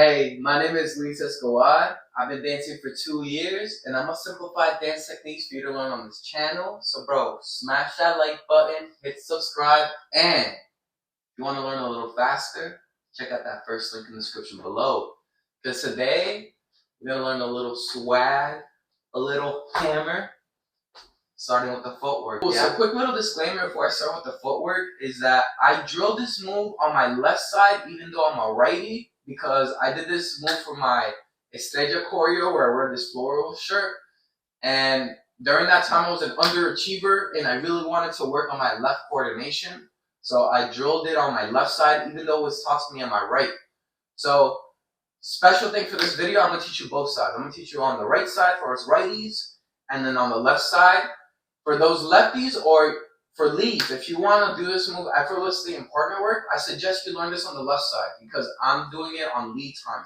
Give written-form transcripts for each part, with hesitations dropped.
Hey, my name is Lisa Squad. I've been dancing for 2 years, and I'm gonna simplify dance techniques for you to learn on this channel. So bro, smash that like button, hit subscribe, and if you want to learn a little faster, check out that first link in the description below. Because today, we're gonna learn a little swag, a little hammer, starting with the footwork. Cool, yeah? So quick little disclaimer before I start with the footwork is that I drilled this move on my left side even though I'm a righty, because I did this move for my Estrella choreo where I wear this floral shirt, and during that time I was an underachiever and I really wanted to work on my left coordination, so I drilled it on my left side even though it was taught to me on my right. So special thing for this video, I'm going to teach you both sides. I'm going to teach you on the right side for us righties, and then on the left side for those lefties, or for leads. If you want to do this move effortlessly in partner work, I suggest you learn this on the left side because I'm doing it on lead timing.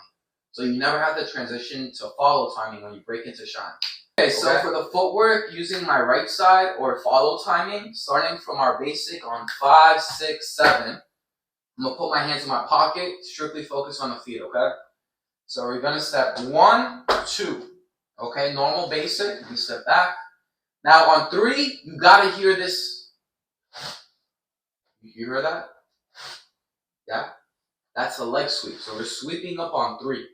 So you never have to transition to follow timing when you break into shine. Okay, so for the footwork, using my right side or follow timing, starting from our basic on 5, 6, 7, I'm going to put my hands in my pocket, strictly focus on the feet, okay? So we're going to step 1, 2, okay? Normal basic, we step back. Now on 3, you got to hear this. You hear that? Yeah? That's a leg sweep. So we're sweeping up on 3.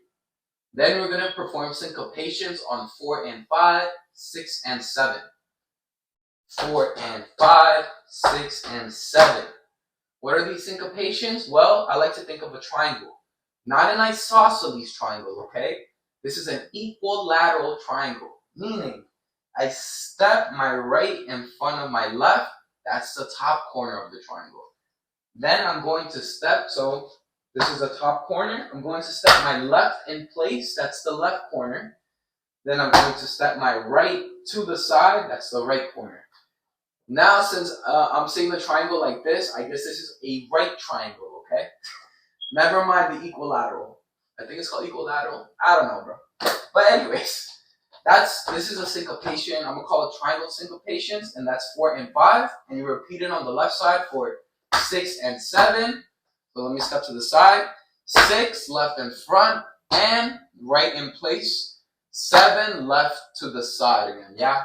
Then we're going to perform syncopations on 4 and 5, 6 and 7. 4 and 5, 6 and 7. What are these syncopations? Well, I like to think of a triangle. Not an isosceles triangle, okay? This is an equilateral triangle, meaning I step my right in front of my left. That's the top corner of the triangle. Then I'm going to step, so this is the top corner. I'm going to step my left in place. That's the left corner. Then I'm going to step my right to the side. That's the right corner. Now, since I'm seeing the triangle like this, I guess this is a right triangle, okay? Never mind the equilateral. I think it's called equilateral. I don't know, bro. But anyways, this is a syncopation. I'm going to call it triangle syncopations, and that's 4 and 5. And you repeat it on the left side for 6 and 7. So let me step to the side. 6, left in front, and right in place. 7, left to the side again, yeah?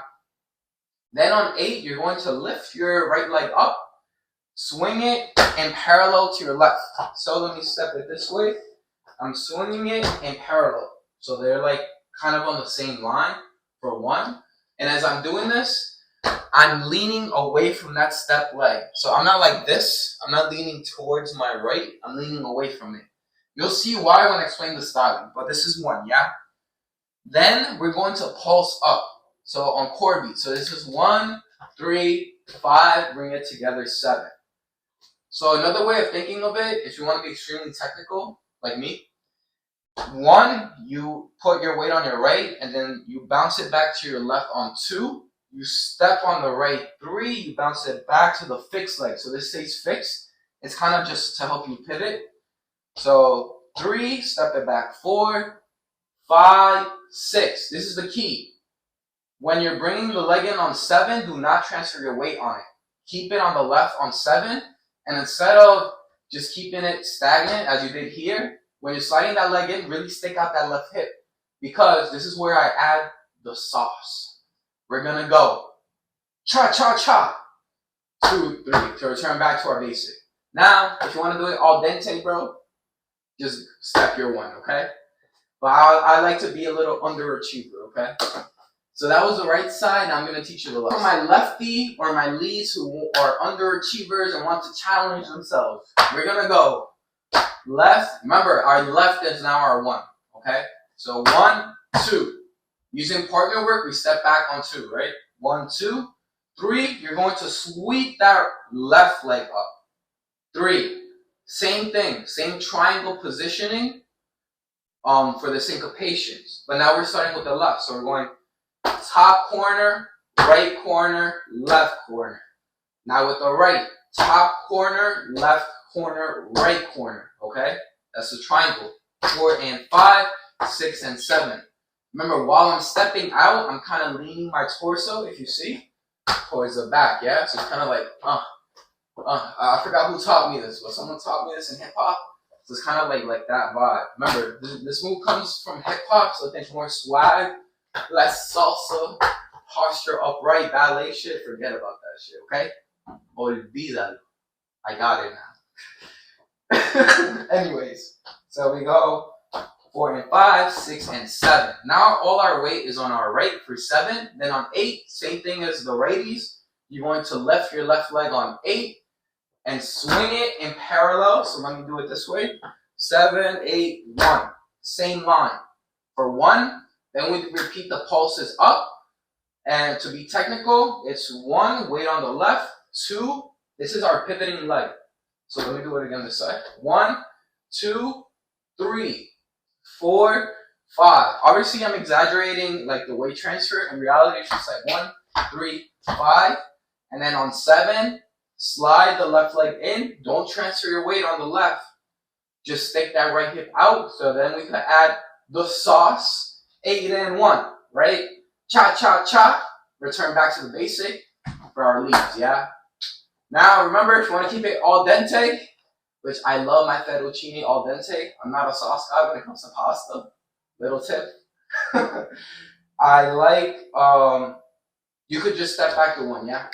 Then on 8, you're going to lift your right leg up, swing it, and parallel to your left. So let me step it this way. I'm swinging it in parallel. So they're like kind of on the same line for 1. And as I'm doing this, I'm leaning away from that step leg. So I'm not like this. I'm not leaning towards my right. I'm leaning away from it. You'll see why when I explain the styling. But this is 1, yeah? Then we're going to pulse up. So on core beat. So this is 1, 3, 5. Bring it together, 7. So another way of thinking of it, if you want to be extremely technical, like me, 1, you put your weight on your right, and then you bounce it back to your left on 2. You step on the right 3, you bounce it back to the fixed leg. So this stays fixed. It's kind of just to help you pivot. So 3, step it back 4, 5, 6. This is the key. When you're bringing the leg in on 7, do not transfer your weight on it. Keep it on the left on 7, and instead of just keeping it stagnant as you did here, when you're sliding that leg in, really stick out that left hip, because this is where I add the sauce. We're going to go cha-cha-cha, 2, 3, to return back to our basic. Now, if you want to do it al dente, bro, just step your 1, okay? But I like to be a little underachiever, okay? So that was the right side. Now I'm going to teach you the left. For my lefty or my leads who are underachievers and want to challenge themselves, we're going to go left. Remember, our left is now our 1, okay? So 1, 2. Using partner work, we step back on 2, right? 1, 2, 3. You're going to sweep that left leg up. 3. Same thing, same triangle positioning for the syncopations. But now we're starting with the left. So we're going top corner, right corner, left corner. Now with the right, top corner, left corner, right corner, okay? That's the triangle. 4 and 5, 6 and 7. Remember, while I'm stepping out, I'm kind of leaning my torso, if you see, towards the back, yeah? So it's kind of like, I forgot who taught me this, but someone taught me this in hip-hop. So it's kind of like that vibe. Remember, this move comes from hip hop, so think more swag, less salsa, posture upright, ballet shit. Forget about that shit, okay? Olvídalo. I got it now. Anyways, so we go 4 and 5, 6 and 7. Now all our weight is on our right for 7. Then on 8, same thing as the righties. You're going to lift your left leg on 8 and swing it in parallel. So let me do it this way. 7, 8, 1. Same line. For 1, then we repeat the pulses up. And to be technical, it's 1, weight on the left. 2, this is our pivoting leg. So let me do it again this side. 1, 2, 3, 4, 5. Obviously, I'm exaggerating like the weight transfer. In reality, it's just like 1, 3, 5. And then on 7, slide the left leg in. Don't transfer your weight on the left. Just stick that right hip out. So then we can add the sauce. 8 and 1, right? Cha, cha, cha. Return back to the basic for our leads, yeah? Now, remember, if you want to keep it al dente, which I love my fettuccine al dente. I'm not a sauce guy when it comes to pasta. Little tip. I like, you could just step back to 1, yeah?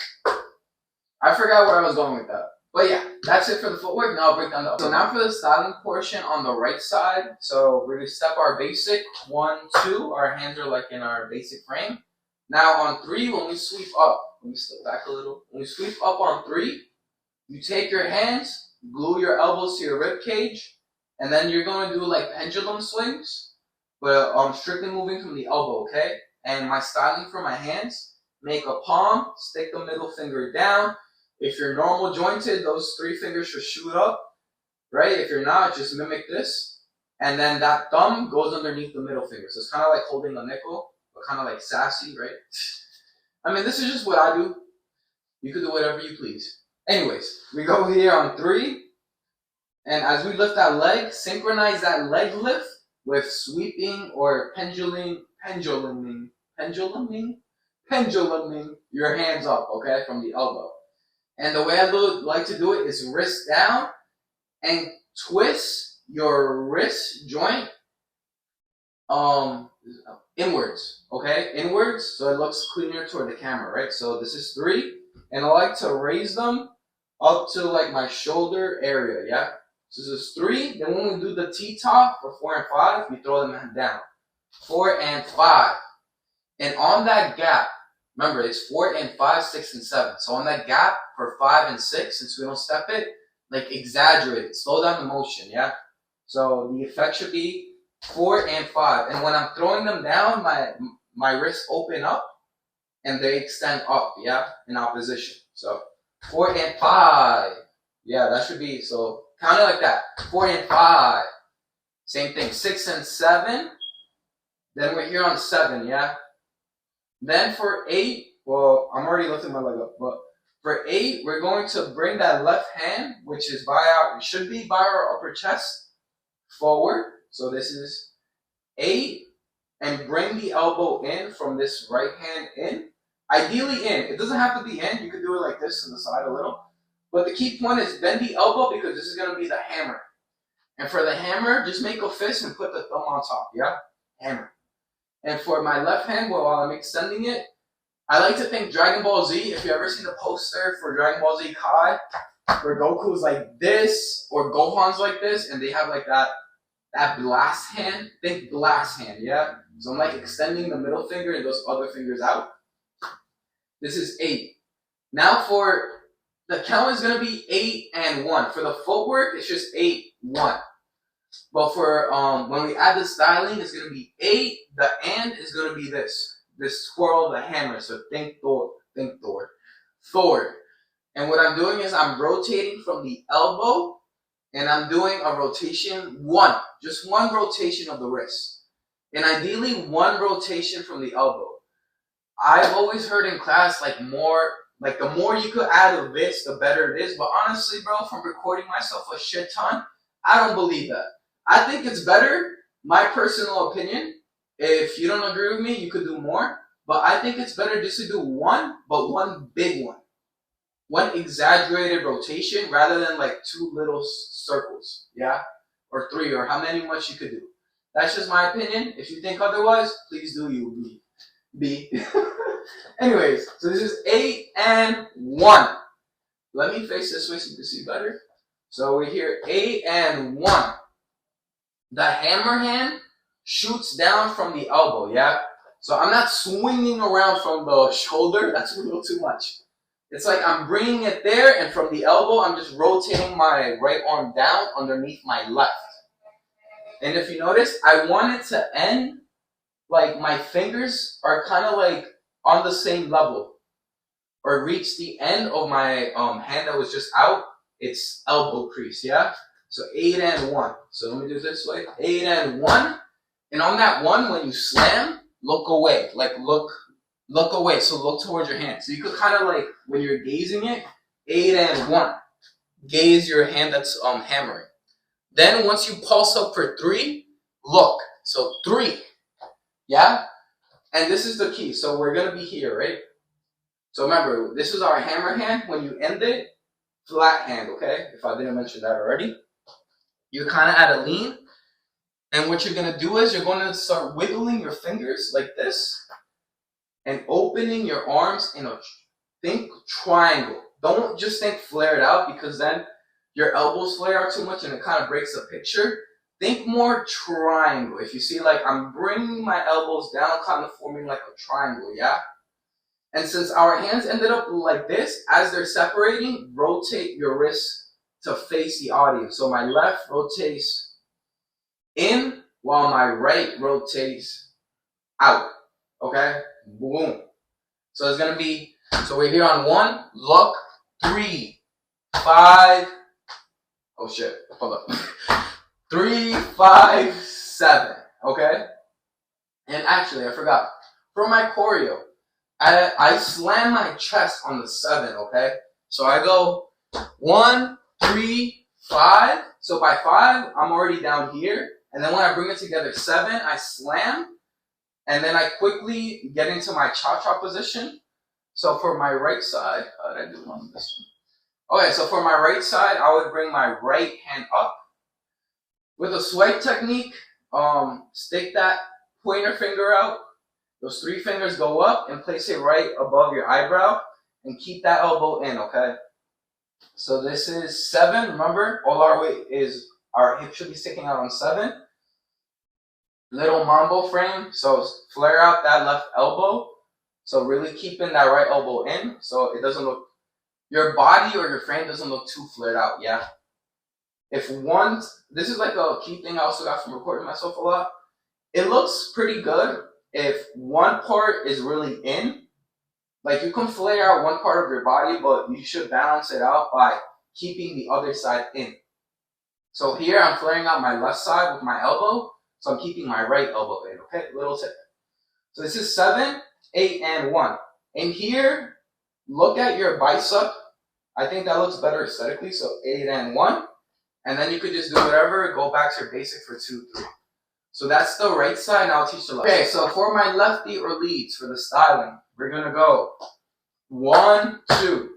I forgot where I was going with that. But yeah, that's it for the footwork. Now I'll break down the upper. So now for the styling portion on the right side. So we're going to step our basic 1, 2. Our hands are like in our basic frame. Now on 3, when we sweep up, let me step back a little. When we sweep up on 3, you take your hands, glue your elbows to your rib cage, and then you're going to do like pendulum swings, but I'm strictly moving from the elbow, okay? And my styling for my hands, make a palm, stick the middle finger down. If you're normal jointed, those 3 fingers should shoot up, right? If you're not, just mimic this. And then that thumb goes underneath the middle finger. So it's kind of like holding a nickel, but kind of like sassy, right? I mean, this is just what I do. You can do whatever you please. Anyways, we go here on 3. And as we lift that leg, synchronize that leg lift with sweeping or penduluming your hands up, okay, from the elbow. And the way I like to do it is wrist down and twist your wrist joint inwards, okay? Inwards, so it looks cleaner toward the camera, right? So this is 3, and I like to raise them up to like my shoulder area, yeah? So this is 3, then when we do the T-top for 4 and 5, we throw them down. 4 and 5. And on that gap, remember it's 4 and 5, 6 and 7. So on that gap for 5 and 6, since we don't step it, like exaggerate it, slow down the motion, yeah? So the effect should be 4 and 5. And when I'm throwing them down, my wrists open up and they extend up, yeah, in opposition. So 4 and 5. Yeah, that should be, so count it like that. 4 and 5. Same thing. 6 and 7. Then we're here on 7, yeah? Then for 8, well, I'm already lifting my leg up, but for 8, we're going to bring that left hand, which is should be by our upper chest, forward. So this is 8, and bring the elbow in from this right hand in. Ideally in. It doesn't have to be in. You could do it like this to the side a little. But the key point is bend the elbow because this is going to be the hammer. And for the hammer, just make a fist and put the thumb on top, yeah? Hammer. And for my left hand, while I'm extending it, I like to think Dragon Ball Z. If you ever seen the poster for Dragon Ball Z Kai, where Goku's like this, or Gohan's like this, and they have like that blast hand, think blast hand, yeah? So I'm like extending the middle finger and those other fingers out. This is 8. Now for the count is going to be 8 and 1. For the footwork, it's just 8, 1. But for when we add the styling, it's going to be 8. The and is going to be this twirl, the hammer. So think Thor. Thor. And what I'm doing is I'm rotating from the elbow, and I'm doing a rotation, just one rotation of the wrist. And ideally, 1 rotation from the elbow. I've always heard in class, the more you could add of this, the better it is. But honestly, bro, from recording myself a shit ton, I don't believe that. I think it's better, my personal opinion. If you don't agree with me, you could do more. But I think it's better just to do 1, but 1 big one. 1 exaggerated rotation rather than 2 little circles, yeah? or 3, or how many much you could do. That's just my opinion. If you think otherwise, please do you, B. Anyways, so this is 8 and 1. Let me face this way so you can see better. So we're here 8 and 1. The hammer hand shoots down from the elbow, yeah? So I'm not swinging around from the shoulder. That's a little too much. It's like I'm bringing it there, and from the elbow, I'm just rotating my right arm down underneath my left. And if you notice, I want it to end like my fingers are kind of like on the same level, or reach the end of my hand that was just out. It's elbow crease, yeah? So 8 and 1. So let me do it this way. 8 and 1. And on that 1, when you slam, look away. Like look away. So look towards your hand. So you could kind of like, when you're gazing it, 8 and 1. Gaze your hand that's hammering. Then once you pulse up for 3, look. So 3. Yeah? And this is the key. So we're going to be here, right? So remember, this is our hammer hand. When you end it, flat hand, okay? If I didn't mention that already. You're kind of at a lean. And what you're going to do is you're going to start wiggling your fingers like this and opening your arms in a think triangle. Don't just think flared out, because then your elbows flare out too much and it kind of breaks the picture. Think more triangle. If you see, like I'm bringing my elbows down, kind of forming like a triangle, yeah? And since our hands ended up like this, as they're separating, rotate your wrists to face the audience. So my left rotates in while my right rotates out. Okay? Boom. So it's going to be, so we're here on 1, look, 3, 5, oh shit, hold up. 3, 5, 7. Okay? And actually, I forgot. For my choreo, I slam my chest on the 7, okay? So I go 1, 3, 5. So by 5, I'm already down here. And then when I bring it together, 7, I slam. And then I quickly get into my cha-cha position. So for my right side, how did I do on this one? Okay, so for my right side, I would bring my right hand up. With a swipe technique, stick that pointer finger out. Those 3 fingers go up and place it right above your eyebrow and keep that elbow in, okay? So this is 7. Remember, all our weight is, our hip should be sticking out on 7. Little mambo frame, so flare out that left elbow. So really keeping that right elbow in so it doesn't look, your body or your frame doesn't look too flared out, yeah? If one, this is like a key thing I also got from recording myself a lot. It looks pretty good if one part is really in. Like you can flare out one part of your body, but you should balance it out by keeping the other side in. So here I'm flaring out my left side with my elbow, so I'm keeping my right elbow in, okay? Little tip. So this is 7, 8, and 1. And here, look at your bicep. I think that looks better aesthetically, so 8 and 1. And then you could just do whatever, go back to your basic for 2, 3. So that's the right side, now I'll teach the left. Okay, so for my lefty or leads, for the styling, we're gonna go 1, 2,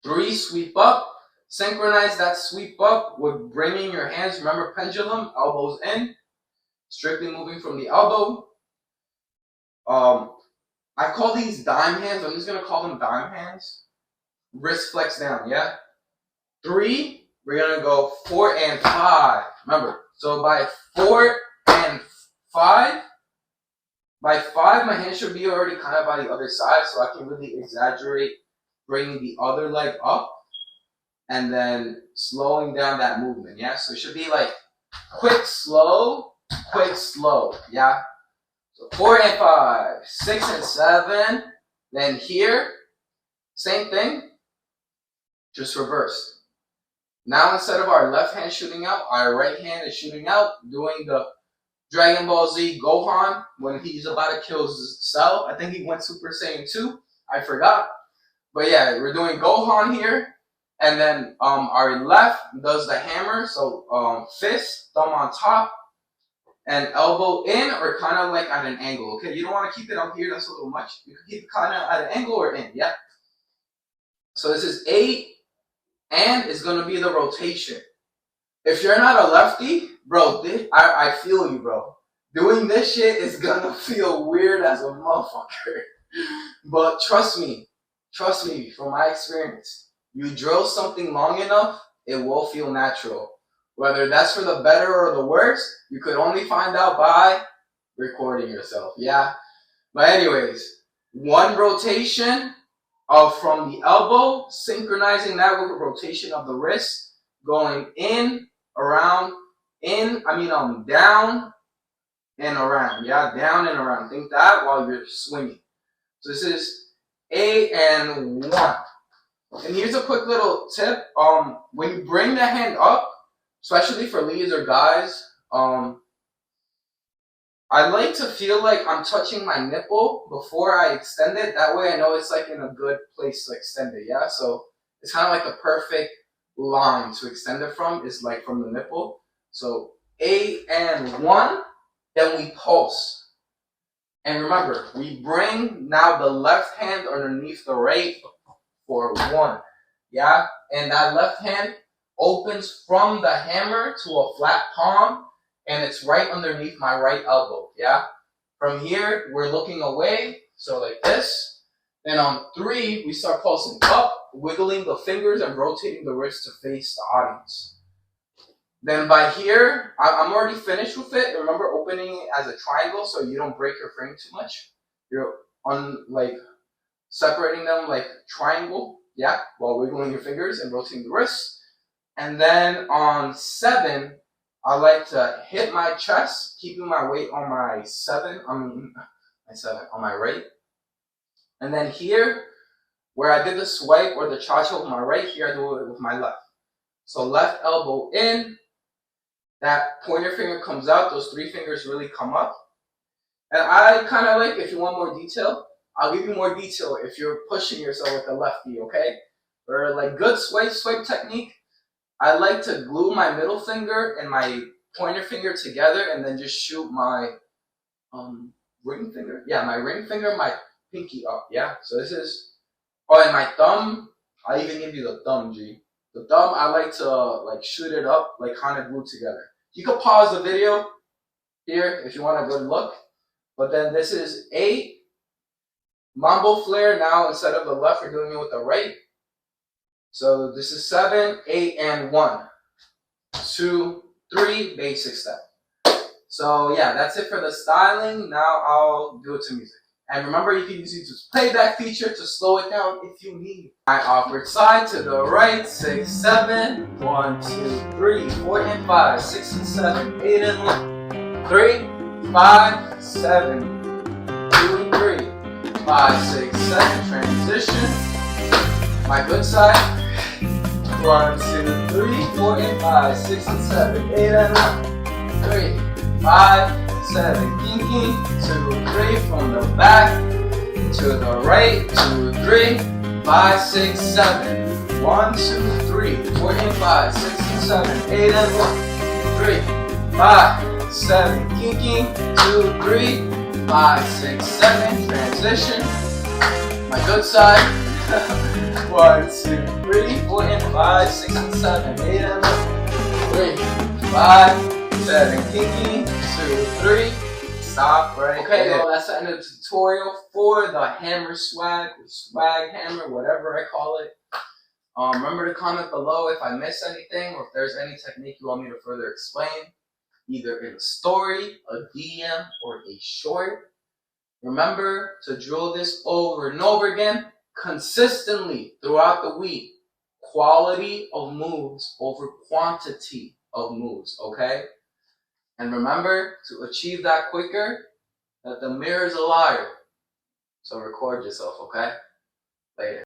3, sweep up. Synchronize that sweep up with bringing your hands, remember pendulum, elbows in, strictly moving from the elbow. I call these dime hands, I'm just gonna call them dime hands. Wrist flex down, yeah? 3, we're gonna go 4 and 5. Remember, so by 4 and 5, by 5, my hand should be already kind of by the other side, so I can really exaggerate bringing the other leg up and then slowing down that movement, yeah? So it should be like quick, slow, yeah? So 4 and 5, 6 and 7, then here, same thing, just reversed. Now instead of our left hand shooting out, our right hand is shooting out, doing the Dragon Ball Z Gohan when he's about to kill Cell. I think he went Super Saiyan 2. I forgot. But yeah, we're doing Gohan here. And then our left does the hammer. So fist, thumb on top, and elbow in, or kind of like at an angle. Okay, you don't want to keep it up here. That's a little much. You can keep it kind of at an angle or in. Yeah. So this is 8. And it's going to be the rotation. If you're not a lefty, bro, I feel you, bro. Doing this shit is gonna feel weird as a motherfucker. But trust me from my experience, you drill something long enough, it will feel natural. Whether that's for the better or the worse, you could only find out by recording yourself, yeah? But anyways, one rotation from the elbow, synchronizing that with a rotation of the wrist, going in, around, down and around, yeah? Down and around. Think that while you're swinging. So this is A and 1. And here's a quick little tip. When you bring the hand up, especially for leads or guys, I like to feel like I'm touching my nipple before I extend it. That way I know it's like in a good place to extend it, yeah? So it's kind of like the perfect line to extend it from is like from the nipple. So A and 1, then we pulse. And remember, we bring now the left hand underneath the right for 1, yeah? And that left hand opens from the hammer to a flat palm, and it's right underneath my right elbow, yeah? From here, we're looking away, so like this. Then on 3, we start pulsing up, wiggling the fingers and rotating the wrist to face the audience. Then by here, I'm already finished with it. Remember opening it as a triangle so you don't break your frame too much. You're separating them like triangle, yeah, while wiggling your fingers and rotating the wrists. And then on 7, I like to hit my chest, keeping my weight on my 7, on my right. And then here, where I did the swipe or the cha-cha with my right, here I do it with my left. So left elbow in, that pointer finger comes out, those 3 fingers really come up. And I kind of like, if you want more detail, I'll give you more detail if you're pushing yourself with the lefty, okay? For like good swipe technique, I like to glue my middle finger and my pointer finger together and then just shoot my ring finger. Yeah, my ring finger, my pinky up, yeah? So this is, and my thumb, I'll even give you the thumb, G. The thumb, I like to like shoot it up, like kind of glue together. You can pause the video here if you want a good look. But then this is 8. Mambo flare now, instead of the left, we're doing it with the right. So this is 7, 8, and 1, 2, 3, basic step. So yeah, that's it for the styling. Now I'll do it to music. And remember, you can use YouTube's playback feature to slow it down if you need. My awkward side to the right, 6, 7, 1, 2, 3, 4, and 5, 6 and 7, 8 and 1, 3, 5, 7, 2 and 3, 5, 6, 7, transition. My good side, 1, 2, 3, 4, and 5, 6 and 7, 8 and 1, 3, 5, 7, kinky, 2, 3, from the back to the right, 2, 3, 5, 6, 7, 1, 2, 3, 4 and 5, 6 and 7, 8 and 1, 3, 5, 7, kinky, 2, 3, 5, 6, 7, transition. My good side, 1, 2, 3, 4 and 5, 6 and 7, 8 and 1, 3, 5, 7, kinky, 2, 3, stop right there. Okay, well, that's the end of the tutorial for the hammer swag, or swag hammer, whatever I call it. Remember to comment below if I missed anything or if there's any technique you want me to further explain, either in a story, a DM, or a short. Remember to drill this over and over again, consistently throughout the week. Quality of moves over quantity of moves, okay? And remember to achieve that quicker, that the mirror is a liar. So record yourself, okay? Later.